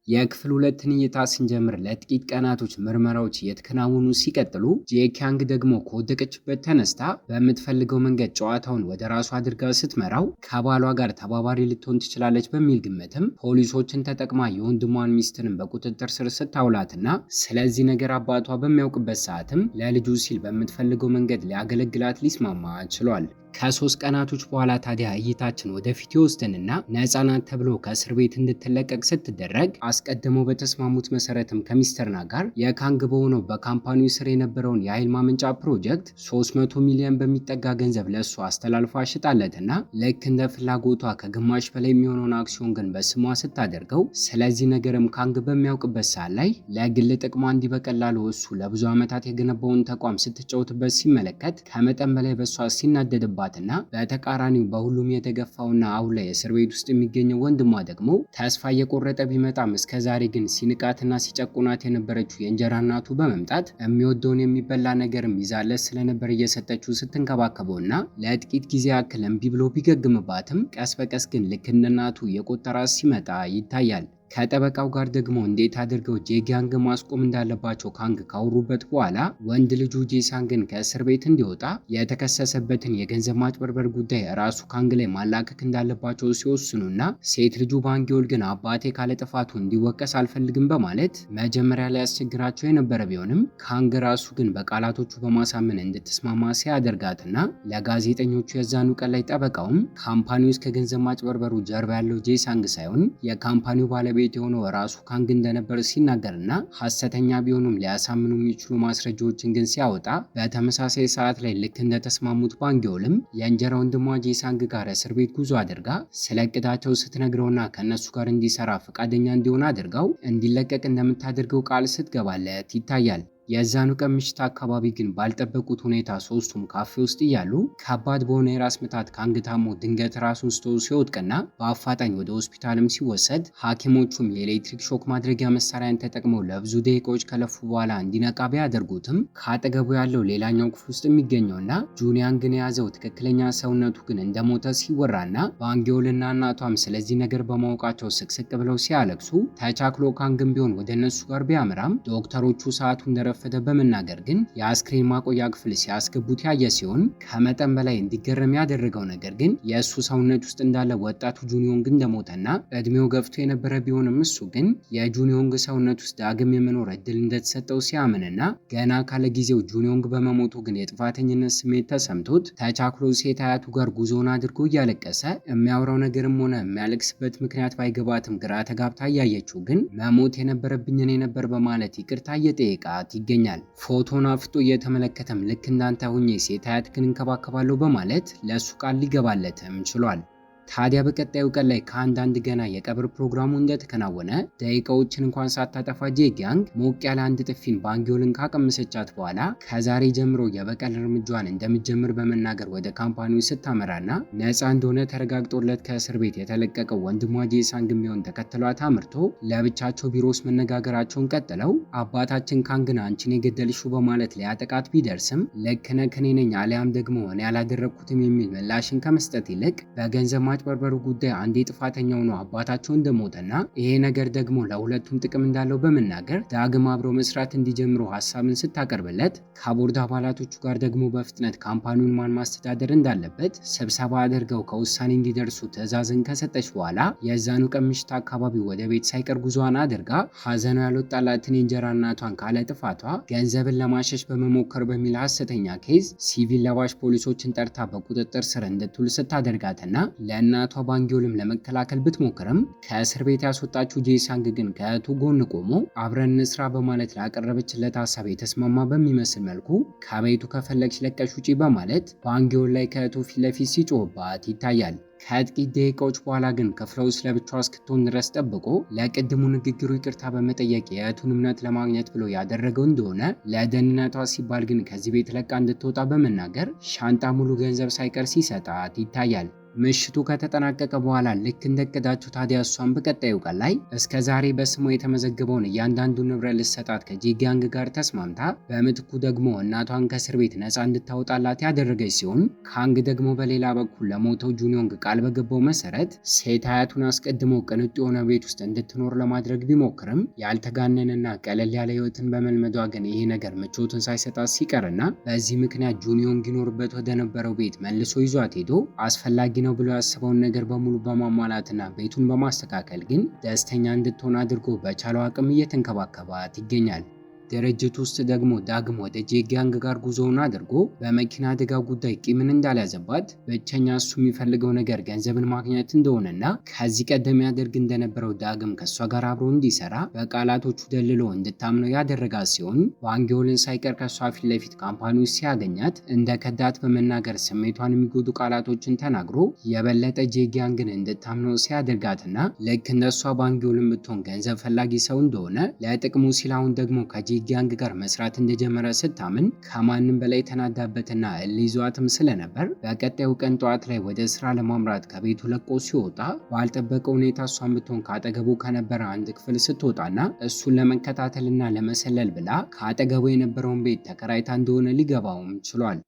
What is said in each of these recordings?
የክፍል ሁለትን እይታ ስንጀምር ለጥቂት ቀናቶች ምርመራዎች እየተከናወኑ ሲቀጥሉ ጄኪያንግ ደግሞ ከወደቀችበት ተነስታ በምትፈልገው መንገድ ጨዋታውን ወደ ራሷ አድርጋ ስትመራው ከባሏ ጋር ተባባሪ ልትሆን ትችላለች በሚል ግምትም ፖሊሶችን ተጠቅማ የወንድሟን ሚስትንም በቁጥጥር ስር ስታውላትና ስለዚህ ነገር አባቷ በሚያውቅበት ሰዓትም ለልጁ ሲል በምትፈልገው መንገድ ሊያገለግላት ሊስማማ ችሏል። ከ3 ቀናቶች በኋላ ታዲያ እይታችን ወደፊት ይወስደንና ነፃ ናት ተብሎ ከእስር ቤት እንድትለቀቅ ስትደረግ አስቀድመው በተስማሙት መሰረትም ከሚስተር ና ጋር የካንግ በሆነው በካምፓኒው ስር የነበረውን የኃይል ማመንጫ ፕሮጀክት 300 ሚሊዮን በሚጠጋ ገንዘብ ለእሱ አስተላልፋ ሽጣለትና ልክ እንደ ፍላጎቷ ከግማሽ በላይ የሚሆነውን አክሲዮን ግን በስሟ ስታደርገው ስለዚህ ነገርም ካንግ በሚያውቅበት ሰዓት ላይ ለግል ጥቅሟ እንዲህ በቀላሉ እሱ ለብዙ ዓመታት የገነባውን ተቋም ስትጫወትበት ሲመለከት ከመጠን በላይ በሷ ሲናደድባት እና በተቃራኒው በሁሉም የተገፋውና አሁን ላይ እስር ቤት ውስጥ የሚገኘው ወንድሟ ደግሞ ተስፋ እየቆረጠ ቢመጣም እስከዛሬ ግን ሲንቃትና ሲጨቁናት የነበረችው የእንጀራ እናቱ በመምጣት የሚወደውን የሚበላ ነገርም ይዛለት ስለነበር እየሰጠችው ስትንከባከበውና ለጥቂት ጊዜ ያክል እምቢ ብሎ ቢገግምባትም ቀስ በቀስ ግን ልክ እንደ እናቱ የቆጠራት ሲመጣ ይታያል። ከጠበቃው ጋር ደግሞ እንዴት አድርገው ጄጊያንግ ማስቆም እንዳለባቸው ካንግ ካወሩበት በኋላ ወንድ ልጁ ጄሳንግን ከእስር ቤት እንዲወጣ የተከሰሰበትን የገንዘብ ማጭበርበር ጉዳይ ራሱ ካንግ ላይ ማላከክ እንዳለባቸው ሲወስኑና ሴት ልጁ ባንጊዮል ግን አባቴ ካለ ጥፋቱ እንዲወቀስ አልፈልግም በማለት መጀመሪያ ላይ ያስቸግራቸው የነበረ ቢሆንም ካንግ ራሱ ግን በቃላቶቹ በማሳመን እንድትስማማ ሲያደርጋትና ለጋዜጠኞቹ የዛኑ ቀን ላይ ጠበቃውም ካምፓኒው ውስጥ ከገንዘብ ማጭበርበሩ ጀርባ ያለው ጄሳንግ ሳይሆን የካምፓኒው ባለቤት የሆነው ራሱ ካንግ እንደነበር ሲናገርና ሐሰተኛ ቢሆኑም ሊያሳምኑ የሚችሉ ማስረጃዎችን ግን ሲያወጣ በተመሳሳይ ሰዓት ላይ ልክ እንደተስማሙት ባንጊዮልም የእንጀራ ወንድሟ ጄሳንግ ጋር እስር ቤት ጉዞ አድርጋ ስለ እቅዳቸው ስትነግረውና ከነሱ ጋር እንዲሰራ ፈቃደኛ እንዲሆን አድርገው እንዲለቀቅ እንደምታደርገው ቃል ስትገባለት ይታያል። የዛኑ ቀን ምሽት አካባቢ ግን ባልጠበቁት ሁኔታ ሶስቱም ካፌ ውስጥ እያሉ ከባድ በሆነ የራስ ምታት ካንግ ታሞ ድንገት ራሱን ስቶ ሲወድቅና በአፋጣኝ ወደ ሆስፒታልም ሲወሰድ ሐኪሞቹም የኤሌክትሪክ ሾክ ማድረጊያ መሳሪያን ተጠቅመው ለብዙ ደቂቃዎች ከለፉ በኋላ እንዲነቃ ቢያደርጉትም ከአጠገቡ ያለው ሌላኛው ክፍል ውስጥ የሚገኘውና ጁኒያንግን የያዘው ትክክለኛ ሰውነቱ ግን እንደሞተ ሲወራና ባንጊዮልና እናቷም ስለዚህ ነገር በማወቃቸው ስቅስቅ ብለው ሲያለቅሱ ተቻክሎ ካንግም ቢሆን ወደ እነሱ ጋር ቢያምራም ዶክተሮቹ ሰዓቱ እንደረፈደ በመናገር ግን የአስክሬን ማቆያ ክፍል ሲያስገቡት ያየ ሲሆን ከመጠን በላይ እንዲገረም ያደረገው ነገር ግን የእሱ ሰውነት ውስጥ እንዳለ ወጣቱ ጁኒዮንግ እንደሞተና እድሜው ገፍቶ የነበረ ቢሆንም እሱ ግን የጁኒዮንግ ሰውነት ውስጥ ዳግም የመኖር እድል እንደተሰጠው ሲያምንና ገና ካለ ጊዜው ጁኒዮንግ በመሞቱ ግን የጥፋተኝነት ስሜት ተሰምቶት ተቻክሎ ሴት አያቱ ጋር ጉዞውን አድርጎ እያለቀሰ የሚያወራው ነገርም ሆነ የሚያለቅስበት ምክንያት ባይገባትም ግራ ተጋብታ እያየችው ግን መሞት የነበረብኝ እኔ ነበር በማለት ይቅርታ እየጠየቃት ይገኛል። ፎቶን አፍጦ እየተመለከተም ልክ እንዳንተ ሁኜ ሴት አያትክን እንከባከባለሁ በማለት ለሱ ቃል ሊገባለትም ችሏል። ታዲያ በቀጣዩ ቀን ላይ ከአንዳንድ ገና የቀብር ፕሮግራሙ እንደተከናወነ ደቂቃዎችን እንኳን ሳታጠፋ ጄጊያንግ ሞቅ ያለ አንድ ጥፊን ባንጊዮልን ካቀመሰቻት በኋላ ከዛሬ ጀምሮ የበቀል እርምጃዋን እንደምትጀምር በመናገር ወደ ካምፓኒው ስታመራና ነፃ እንደሆነ ተረጋግጦለት ከእስር ቤት የተለቀቀው ወንድሟ ጄሳንግ ቢሆን ተከትሏት አምርቶ ለብቻቸው ቢሮ ውስጥ መነጋገራቸውን ቀጥለው አባታችን ካንግን አንቺን የገደልሽው በማለት ሊያጠቃት ቢደርስም ልክ ነህ እኔ ነኝ አሊያም ደግሞ እኔ ያላደረግኩትም የሚል ምላሽን ከመስጠት ይልቅ በገንዘብ ማጭበርበሩ ጉዳይ አንዴ ጥፋተኛው ነው አባታቸው እንደሞተና ይሄ ነገር ደግሞ ለሁለቱም ጥቅም እንዳለው በመናገር ዳግም አብረው መስራት እንዲጀምሩ ሐሳብን ስታቀርብለት ከቦርድ አባላቶቹ ጋር ደግሞ በፍጥነት ካምፓኒውን ማን ማስተዳደር እንዳለበት ስብሰባ አድርገው ከውሳኔ እንዲደርሱ ትዕዛዝን ከሰጠች በኋላ የዛኑ ቀን ምሽት አካባቢ ወደ ቤት ሳይቀር ጉዞዋን አድርጋ ሐዘኗ ያልወጣላትን የእንጀራ እናቷን ካለ ጥፋቷ ገንዘብን ለማሸሽ በመሞከር በሚል ሐሰተኛ ኬዝ ሲቪል ለባሽ ፖሊሶችን ጠርታ በቁጥጥር ስር እንድትውል ስታደርጋትና እናቷ ባንጊዮልም ለመከላከል ብትሞክርም ከእስር ቤት ያስወጣችው ጄሳንግ ግን ከእህቱ ጎን ቆሞ አብረን እንስራ በማለት ላቀረበችለት ሐሳብ የተስማማ በሚመስል መልኩ ከቤቱ ከፈለግሽ ለቀሽ ውጪ በማለት ባንጊዮል ላይ ከእህቱ ፊት ለፊት ሲጮህባት ይታያል። ከጥቂት ደቂቃዎች በኋላ ግን ክፍለው ስለብቻዋ እስክትሆን ድረስ ጠብቆ ለቅድሙ ንግግሩ ይቅርታ በመጠየቅ የእህቱን እምነት ለማግኘት ብሎ ያደረገው እንደሆነ ለደህንነቷ ሲባል ግን ከዚህ ቤት ለቃ እንድትወጣ በመናገር ሻንጣ ሙሉ ገንዘብ ሳይቀር ሲሰጣት ይታያል። ምሽቱ ከተጠናቀቀ በኋላ ልክ እንደቀዳችሁ ታዲያ እሷን በቀጣዩ ቀን ላይ እስከ ዛሬ በስሙ የተመዘገበውን እያንዳንዱ ንብረት ልትሰጣት ከጂጊያንግ ጋር ተስማምታ በምትኩ ደግሞ እናቷን ከእስር ቤት ነፃ እንድታወጣላት ያደረገች ሲሆን ካንግ ደግሞ በሌላ በኩል ለሞተው ጁኒዮንግ ቃል በገባው መሰረት ሴት አያቱን አስቀድሞ ቅንጡ የሆነ ቤት ውስጥ እንድትኖር ለማድረግ ቢሞክርም ያልተጋነንና ቀለል ያለ ህይወትን በመልመዷ ግን ይሄ ነገር ምቾትን ሳይሰጣት ሲቀርና በዚህ ምክንያት ጁኒዮንግ ይኖርበት ወደ ነበረው ቤት መልሶ ይዟት ሄዶ አስፈላጊ ነው ብሎ ያስበውን ነገር በሙሉ በማሟላትና ቤቱን በማስተካከል ግን ደስተኛ እንድትሆን አድርጎ በቻለው አቅም እየተንከባከባት ይገኛል። ድርጅት ውስጥ ደግሞ ዳግም ወደ ጄጊያንግ ጋር ጉዞውን አድርጎ በመኪና አደጋ ጉዳይ ቂምን እንዳልያዘባት ብቸኛ እሱ የሚፈልገው ነገር ገንዘብን ማግኘት እንደሆነና ከዚህ ቀደም ያደርግ እንደነበረው ዳግም ከእሷ ጋር አብሮ እንዲሰራ በቃላቶቹ ደልሎ እንድታምነው ያደረጋት ሲሆን ዋንጊዮልን ሳይቀር ከእሷ ፊት ለፊት ካምፓኒ ውስጥ ሲያገኛት እንደ ከዳት በመናገር ስሜቷን የሚጎዱ ቃላቶችን ተናግሮ የበለጠ ጄጊያንግን እንድታምነው ሲያደርጋትና ልክ እንደሷ ዋንጊዮልን ብትሆን ገንዘብ ፈላጊ ሰው እንደሆነ ለጥቅሙ ሲል አሁን ደግሞ ጂጊያንግ ጋር መስራት እንደጀመረ ስታምን ከማንም በላይ ተናዳበትና እልይዟትም ስለነበር በቀጣዩ ቀን ጠዋት ላይ ወደ ስራ ለማምራት ከቤቱ ለቆ ሲወጣ ባልጠበቀ ሁኔታ እሷን ብትሆን ካጠገቡ ከነበረ አንድ ክፍል ስትወጣና እሱን ለመከታተልና ለመሰለል ብላ ካጠገቡ የነበረውን ቤት ተከራይታ እንደሆነ ሊገባውም ችሏል።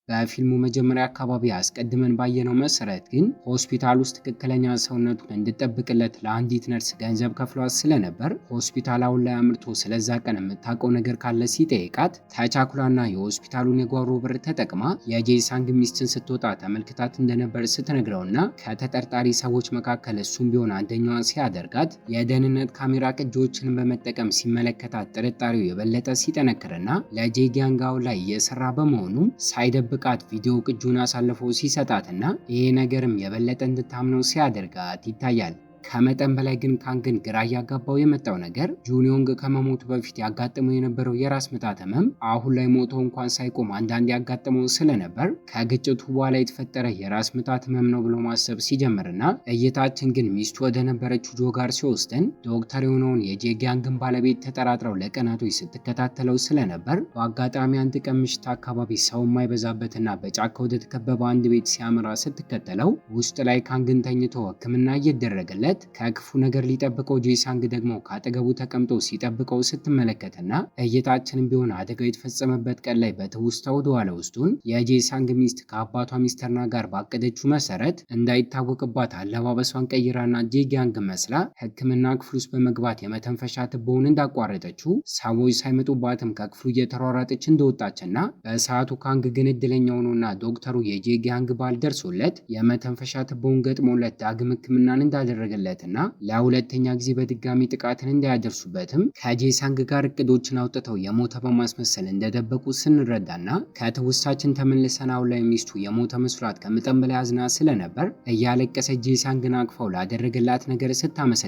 በፊልሙ መጀመሪያ አካባቢ አስቀድመን ባየነው መሰረት ግን ሆስፒታል ውስጥ ትክክለኛ ሰውነቱን እንድጠብቅለት ለአንዲት ነርስ ገንዘብ ከፍሏት ስለነበር ሆስፒታል አሁን ላይ አምርቶ ስለዛ ቀን የምታውቀው ነገር ካለ ሲጠይቃት ተቻኩላና የሆስፒታሉን የጓሮ በር ተጠቅማ የጄሳንግ ሚስትን ስትወጣ ተመልክታት እንደነበር ስትነግረውና ከተጠርጣሪ ሰዎች መካከል እሱም ቢሆን አንደኛዋ ሲያደርጋት የደህንነት ካሜራ ቅጂዎችን በመጠቀም ሲመለከታት ጥርጣሬው የበለጠ ሲጠነክርና ለጄጊያንግ አሁን ላይ እየሰራ በመሆኑ ሳይደብቅ ቃት ቪዲዮ ቅጁን አሳልፎ ሲሰጣትና ይሄ ነገርም የበለጠ እንድታምነው ሲያደርጋት ይታያል። ከመጠን በላይ ግን ካንግን ግራ እያጋባው የመጣው ነገር ጁኒዮንግ ከመሞቱ በፊት ያጋጠመው የነበረው የራስ ምታት ህመም አሁን ላይ ሞቶ እንኳን ሳይቆም አንዳንድ ያጋጠመው ስለነበር ከግጭቱ በኋላ የተፈጠረ የራስ ምታት ህመም ነው ብሎ ማሰብ ሲጀምርና እይታችን ግን ሚስቱ ወደ ነበረችው ጆ ጋር ሲወስደን ዶክተር የሆነውን የጄጊያንግን ባለቤት ተጠራጥረው ለቀናቶች ስትከታተለው ስለነበር በአጋጣሚ አንድ ቀን ምሽት አካባቢ ሰው የማይበዛበትና በጫካ ወደ ተከበበ አንድ ቤት ሲያመራ ስትከተለው ውስጥ ላይ ካንግን ተኝቶ ሕክምና እየደረገለት ከክፉ ነገር ሊጠብቀው ጄሳንግ ደግሞ ካጠገቡ ተቀምጦ ሲጠብቀው ስትመለከትና እይታችንም ቢሆን አደጋው የተፈጸመበት ቀን ላይ በትውስታ ወደኋላ ውስጡን የጄሳንግ ሚስት ከአባቷ ሚስተርና ጋር ባቀደችው መሰረት እንዳይታወቅባት አለባበሷን ቀይራና ጄጊያንግ መስላ ሕክምና ክፍል ውስጥ በመግባት የመተንፈሻ ትቦውን እንዳቋረጠችው ሰዎች ሳይመጡባትም ከክፍሉ እየተሯሯጠች እንደወጣችና በሰዓቱ ካንግ ግን እድለኛ ሆኖና ዶክተሩ የጄጊያንግ ባል ደርሶለት የመተንፈሻ ትቦውን ገጥሞለት ዳግም ሕክምናን እንዳደረገ ለትና ለሁለተኛ ጊዜ በድጋሚ ጥቃትን እንዳያደርሱበትም ከጄሳንግ ጋር እቅዶችን አውጥተው የሞተ በማስመሰል እንደደበቁ ስንረዳና ከትውስታችን ተመልሰን አሁን ላይ ሚስቱ የሞተ መስሏት ከመጠን በላይ አዝና ስለነበር እያለቀሰች ጄሳንግን አቅፈው ላደረገላት ነገር ስታመሰግነው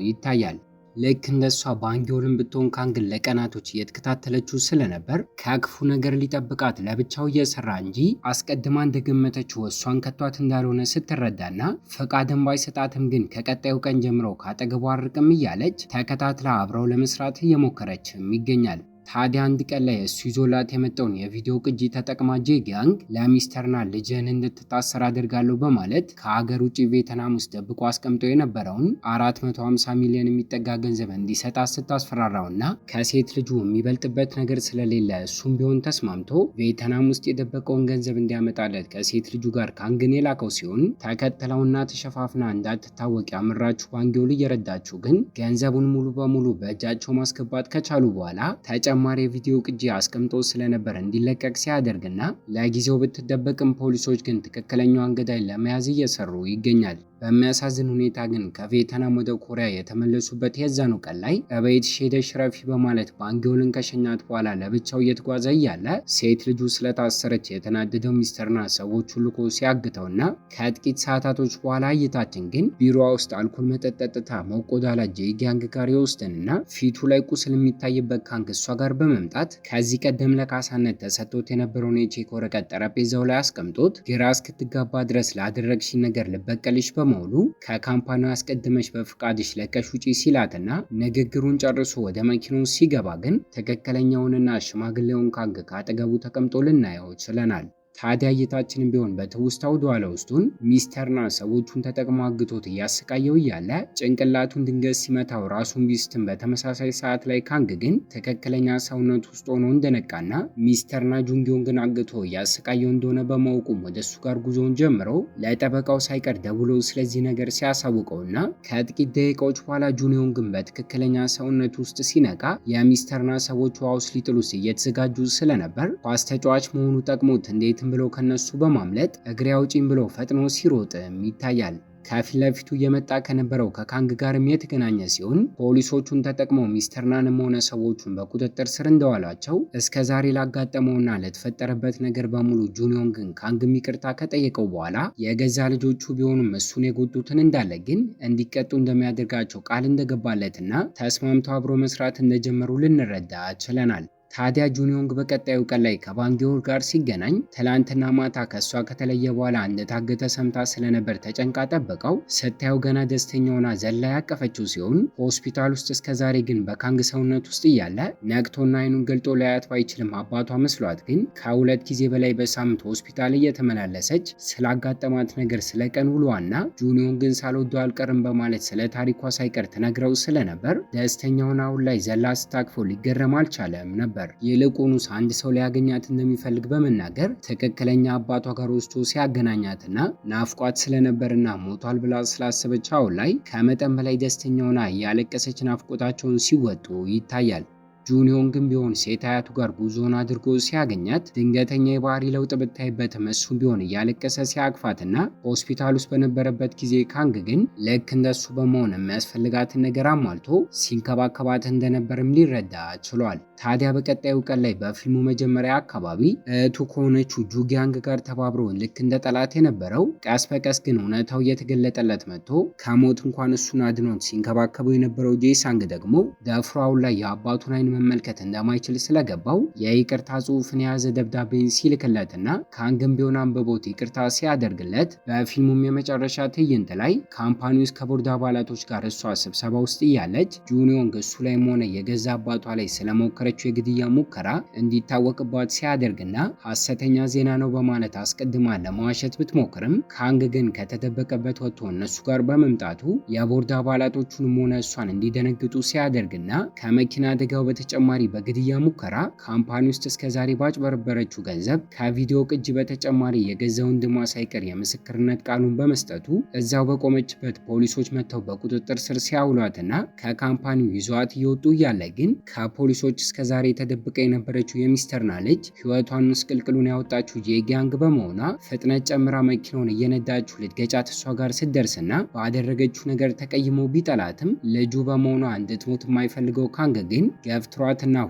ይታያል። ልክ እንደሷ ዋንጊዮልን ብትሆን ካንግን ለቀናቶች እየተከታተለችው ስለነበር ከክፉ ነገር ሊጠብቃት ለብቻው እየሰራ እንጂ አስቀድማ እንደገመተችው እሷን ከቷት እንዳልሆነ ስትረዳና ፈቃድን ባይሰጣትም ግን ከቀጣዩ ቀን ጀምሮ ካጠገቧ አርቅም እያለች ተከታትላ አብረው ለመስራት እየሞከረችም ይገኛል። ታዲያ አንድ ቀን ላይ እሱ ይዞላት የመጣውን የቪዲዮ ቅጂ ተጠቅማ ጄጊያንግ ለሚስተርና ልጅህን እንድትታሰር አድርጋለሁ በማለት ከሀገር ውጭ ቬትናም ውስጥ ደብቆ አስቀምጦ የነበረውን 450 ሚሊዮን የሚጠጋ ገንዘብ እንዲሰጣት ስታስፈራራውና ከሴት ልጁ የሚበልጥበት ነገር ስለሌለ እሱም ቢሆን ተስማምቶ ቬትናም ውስጥ የደበቀውን ገንዘብ እንዲያመጣለት ከሴት ልጁ ጋር ካንግን የላከው ሲሆን ተከትለውና ተሸፋፍና እንዳትታወቅ ያመራችው ዋንጊዮል እየረዳችው ግን ገንዘቡን ሙሉ በሙሉ በእጃቸው ማስገባት ከቻሉ በኋላ ተጨማሪ የቪዲዮ ቅጂ አስቀምጦ ስለነበር እንዲለቀቅ ሲያደርግና ለጊዜው ብትደበቅም ፖሊሶች ግን ትክክለኛውን ገዳይ ለመያዝ እየሰሩ ይገኛል። በሚያሳዝን ሁኔታ ግን ከቬትናም ወደ ኮሪያ የተመለሱበት የዛኑ ቀን ላይ እቤትሽ ሄደሽ ረፊ በማለት ዋንጊዮልን ከሸኛት በኋላ ለብቻው እየተጓዘ እያለ ሴት ልጁ ስለታሰረች የተናደደው ሚስተርና ሰዎቹ ልኮ ሲያግተውና ከጥቂት ሰዓታቶች በኋላ እይታችን ግን ቢሮዋ ውስጥ አልኮል መጠጥ ጠጥታ ሞቅ ወዳለ ጄጊያንግ ጋር ይወስደንና ፊቱ ላይ ቁስል የሚታይበት ካንግ እሷ ጋር በመምጣት ከዚህ ቀደም ለካሳነት ተሰጥቶት የነበረውን የቼክ ወረቀት ጠረጴዛው ላይ አስቀምጦት ግራ እስክትጋባ ድረስ ላደረግሽ ነገር ልበቀልሽ በመሆኑ ከካምፓኒው አስቀድመሽ በፍቃድሽ ለቀሽ ውጪ ሲላትና ንግግሩን ጨርሶ ወደ መኪናው ሲገባ ግን ትክክለኛውንና ሽማግሌውን ካንግ ካጠገቡ ተቀምጦ ልናየው ችለናል። ታዲያ እይታችንም ቢሆን በትውስታው ወደኋላ ውስጡን ሚስተርና ሰዎቹን ተጠቅሞ አግቶት እያሰቃየው እያለ ጭንቅላቱን ድንገት ሲመታው ራሱን ቢስትም በተመሳሳይ ሰዓት ላይ ካንግ ግን ትክክለኛ ሰውነት ውስጥ ሆኖ እንደነቃና ሚስተርና ጁንጊዮን ግን አግቶ እያሰቃየው እንደሆነ በማወቁም ወደሱ ጋር ጉዞውን ጀምሮ ለጠበቃው ሳይቀር ደውሎ ስለዚህ ነገር ሲያሳውቀውና ከጥቂት ደቂቃዎች በኋላ ጁንዮን ግን በትክክለኛ ሰውነት ውስጥ ሲነቃ የሚስተርና ሰዎቹ ውሃ ውስጥ ሊጥሉት እየተዘጋጁ ስለነበር ኳስ ተጫዋች መሆኑ ጠቅሞት እንዴትም ብሎ ከነሱ በማምለጥ እግሬ አውጪኝ ብሎ ፈጥኖ ሲሮጥም ይታያል። ከፊት ለፊቱ እየመጣ ከነበረው ከካንግ ጋርም የተገናኘ ሲሆን ፖሊሶቹን ተጠቅመው ሚስተርናንም ሆነ ሰዎቹን በቁጥጥር ስር እንደዋላቸው እስከ ዛሬ ላጋጠመውና ለተፈጠረበት ነገር በሙሉ ጁንዮን ግን ካንግም ይቅርታ ከጠየቀው በኋላ የገዛ ልጆቹ ቢሆኑም እሱን የጎዱትን እንዳለ ግን እንዲቀጡ እንደሚያደርጋቸው ቃል እንደገባለትና ተስማምተው አብሮ መስራት እንደጀመሩ ልንረዳ ችለናል። ታዲያ ጁንዮንግ በቀጣዩ ቀን ላይ ከባንጊዮር ጋር ሲገናኝ ትላንትና ማታ ከሷ ከተለየ በኋላ እንደታገተ ሰምታ ስለነበር ተጨንቃ ጠበቀው ስታየው ገና ደስተኛ ሆና ዘላ ያቀፈችው ሲሆን ሆስፒታል ውስጥ እስከዛሬ ግን በካንግ ሰውነት ውስጥ እያለ ነቅቶና አይኑን ገልጦ ላያት ባይችልም አባቷ መስሏት ግን ከ2 ጊዜ በላይ በሳምንት ሆስፒታል እየተመላለሰች ስላጋጠማት ነገር ስለ ቀን ውሏና ጁንዮንግን ሳልወደው አልቀርም በማለት ስለ ታሪኳ ሳይቀር ትነግረው ስለነበር ደስተኛ ሆና አሁን ላይ ዘላ ስታቅፈው ሊገረም አልቻለም ነበር። ይልቁንስ አንድ ሰው ሊያገኛት እንደሚፈልግ በመናገር ትክክለኛ አባቷ ጋር ወስዶ ሲያገናኛትና ናፍቋት ስለነበርና ሞቷል ብላ ስላሰበች አሁን ላይ ከመጠን በላይ ደስተኛ ሆና እያለቀሰች ናፍቆታቸውን ሲወጡ ይታያል። ጁንዮንግም ቢሆን ሴት አያቱ ጋር ጉዞን አድርጎ ሲያገኛት ድንገተኛ የባህሪ ለውጥ ብታይበትም እሱም ቢሆን እያለቀሰ ሲያቅፋትና ሆስፒታል ውስጥ በነበረበት ጊዜ ካንግ ግን ልክ እንደሱ በመሆን የሚያስፈልጋትን ነገር አሟልቶ ሲንከባከባት እንደነበርም ሊረዳ ችሏል። ታዲያ በቀጣዩ ቀን ላይ በፊልሙ መጀመሪያ አካባቢ እህቱ ከሆነችው ጁጊያንግ ጋር ተባብሮ ልክ እንደ ጠላት የነበረው ቀስ በቀስ ግን እውነታው እየተገለጠለት መጥቶ ከሞት እንኳን እሱን አድኖት ሲንከባከበው የነበረው ጄሳንግ ደግሞ ደፍሮ አሁን ላይ የአባቱን አይን መመልከት እንደማይችል ስለገባው የይቅርታ ጽሑፍን የያዘ ደብዳቤን ሲልክለትና ካንግም ቢሆን አንብቦት ይቅርታ ሲያደርግለት በፊልሙም የመጨረሻ ትዕይንት ላይ ካምፓኒ ውስጥ ከቦርድ አባላቶች ጋር እሷ ስብሰባ ውስጥ እያለች ጁንዮንግ እሱ ላይም ሆነ የገዛ አባቷ ላይ ስለሞከረችው የግድያ ሙከራ እንዲታወቅባት ሲያደርግና ሐሰተኛ ዜና ነው በማለት አስቀድማ ለመዋሸት ብትሞክርም ካንግ ግን ከተደበቀበት ወጥቶ እነሱ ጋር በመምጣቱ የቦርድ አባላቶቹንም ሆነ እሷን እንዲደነግጡ ሲያደርግና ከመኪና አደጋው በተጨማሪ በግድያ ሙከራ ካምፓኒ ውስጥ እስከዛሬ ባጭበረበረችው ገንዘብ ከቪዲዮ ቅጂ በተጨማሪ የገዛ ወንድሟ ሳይቀር የምስክርነት ቃሉን በመስጠቱ እዛው በቆመችበት ፖሊሶች መጥተው በቁጥጥር ስር ሲያውሏትና ከካምፓኒው ይዟት እየወጡ እያለ ግን ከፖሊሶች እስከዛሬ ተደብቃ የነበረችው የሚስተርና ልጅ ሕይወቷን ምስቅልቅሉን ያወጣችው ጄጊያንግ በመሆኗ ፍጥነት ጨምራ መኪናውን እየነዳችው ልትገጫት እሷ ጋር ስትደርስና ባደረገችው ነገር ተቀይሞ ቢጠላትም ልጁ በመሆኗ እንድትሞት የማይፈልገው ካንግ ግን ገፍትሯትና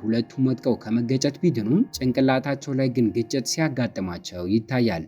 ሁለቱም ወድቀው ከመገጨት ቢድኑም ጭንቅላታቸው ላይ ግን ግጭት ሲያጋጥማቸው ይታያል።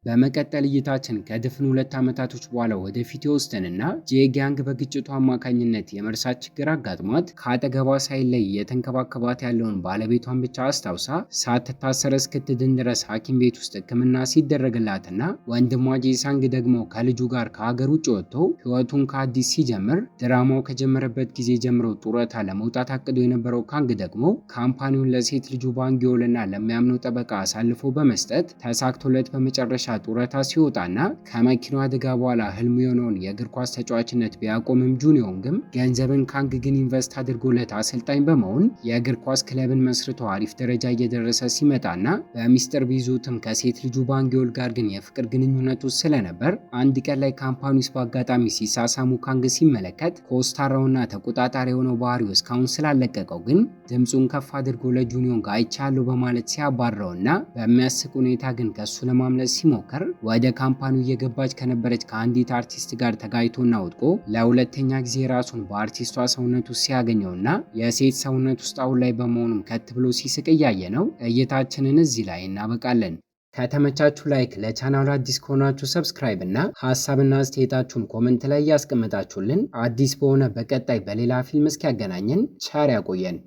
በመቀጠል እይታችን ከድፍን 2 ዓመታቶች በኋላ ወደፊት ይወስደንና ጄጊያንግ በግጭቱ አማካኝነት የመርሳት ችግር አጋጥሟት ከአጠገቧ ሳይለይ የተንከባከባት ያለውን ባለቤቷን ብቻ አስታውሳ ሳትታሰር እስክትድን ድረስ ሐኪም ቤት ውስጥ ሕክምና ሲደረግላትና ወንድሟ ጄሳንግ ደግሞ ከልጁ ጋር ከሀገር ውጭ ወጥቶ ሕይወቱን ከአዲስ ሲጀምር ድራማው ከጀመረበት ጊዜ ጀምሮ ጡረታ ለመውጣት አቅዶ የነበረው ካንግ ደግሞ ካምፓኒውን ለሴት ልጁ ባንጊዮልና ለሚያምነው ጠበቃ አሳልፎ በመስጠት ተሳክቶለት በመጨረሻ ጡረታ ሲወጣና ከመኪናው አደጋ በኋላ ህልሙ የሆነውን የእግር ኳስ ተጫዋችነት ቢያቆምም ጁንዮንግም ገንዘብን ካንግ ግን ኢንቨስት አድርጎለት አሰልጣኝ በመሆን የእግር ኳስ ክለብን መስርቶ አሪፍ ደረጃ እየደረሰ ሲመጣና በሚስጥር ቢይዙትም ከሴት ልጁ ባንጊዮል ጋር ግን የፍቅር ግንኙነት ውስጥ ስለነበር አንድ ቀን ላይ ካምፓኒ ውስጥ በአጋጣሚ ሲሳሳሙ ካንግ ሲመለከት ኮስታራውና ተቆጣጣሪ የሆነው ባህሪው እስካሁን ስላለቀቀው ግን ድምፁን ከፍ አድርጎ ለጁንዮንግ አይቻለሁ በማለት ሲያባረውና በሚያስቅ ሁኔታ ግን ከሱ ለማምለጥ ሲሞክር ወደ ካምፓኒው እየገባች ከነበረች ከአንዲት አርቲስት ጋር ተጋጭቶና ወድቆ ለሁለተኛ ጊዜ ራሱን በአርቲስቷ ሰውነት ውስጥ ሲያገኘውና የሴት ሰውነት ውስጥ አሁን ላይ በመሆኑም ከት ብሎ ሲስቅ እያየ ነው። እይታችንን እዚህ ላይ እናበቃለን። ከተመቻችሁ ላይክ፣ ለቻናሉ አዲስ ከሆናችሁ ሰብስክራይብ እና ሐሳብና አስተያየታችሁን ኮሜንት ላይ ያስቀምጣችሁልን። አዲስ በሆነ በቀጣይ በሌላ ፊልም እስኪያገናኘን ቸር ያቆየን።